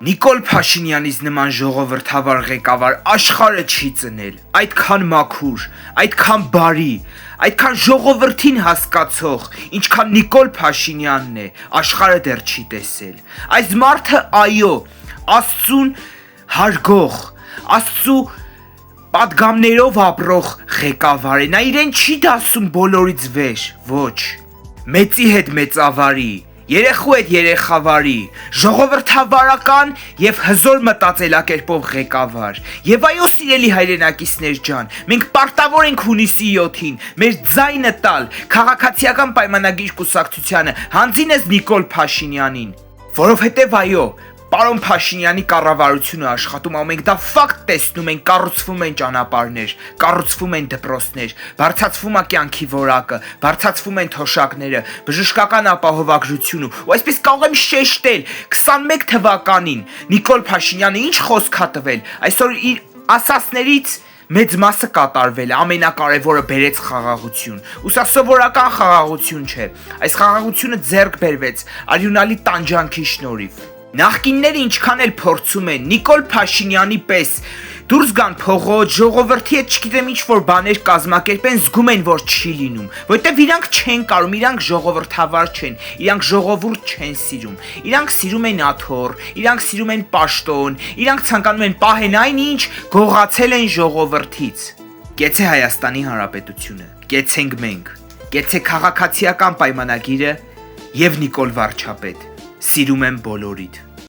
Նիկոլ Փաշինյանից նման ժողովրդավար ղեկավար աշխարհը չի ծնել, այդքան մաքուր, այդքան բարի, այդքան ժողովրդին հասկացող, ինչքան Նիկոլ Փաշինյանն է, աշխարհը դեռ չի տեսել։ Այս մարդը այո, Աստծուն հարգող, Աստծու պատգամներով ապրող ղեկավար է, նա իրեն չի դասում բոլորից վեր, ոչ, մեծի հետ մեծավարի, երեխու հետ երեխավարի, ժողովրդավարական եւ հզոր մտածելակերպով ղեկավար։ Եվ այո, սիրելի հայրենակիցներ ջան, մենք պարտավոր ենք հունիսի 7-ին մեր ձայնը տալ քաղաքացիական պայմանագիր կուսակցությանը, հանձինս Նիկոլ Փաշինյանին, որովհետեւ այո, պարոն Փաշինյանի կառավարությունը աշխատում, մենք դա ֆակտ տեսնում ենք, կառուցվում են ճանապարհներ, կառուցվում են դպրոցներ, բարձրացվում է կյանքի որակը, բարձրացվում են թոշակները, բժշկական ապահովագրությունը, ու այսպես կարող եմ շեշտել 21 թվականին Նիկոլ Փաշինյանը ինչ խոսք է տվել, այսօր իր ասածներից մեծ մասը կատարվել է, ամենակարևորը բերեց խաղաղություն, ու սա սովորական խաղաղություն չէ, այս խաղաղությունը ձեռք բերվեց արյունալի տանջանքի շնորհիվ։ Նախկինները ինչքան էլ փորձում են Նիկոլ Փաշինյանի պես դուրս գան փողոց, ժողովրդի հետ չգիտեմ ինչ որ բաներ կազմակերպեն, զգում են, որ չի լինում, որտեվ իրանք չեն կարող, իրանք ժողովրդավար չեն, իրանք ժողովուրդ չեն սիրում, իրանք սիրում են աթոռ, իրանք սիրում են պաշտոն, իրանք ցանկանում են պահեն այնինչ գողացել են ժողովրդից։ Կեցե Հայաստանի Հանրապետությունը, կեցենք մենք, կեցե քաղաքացիական պայմանագիրը եւ Նիկոլ Վարչապետ։ Սիրում եմ բոլորիդ։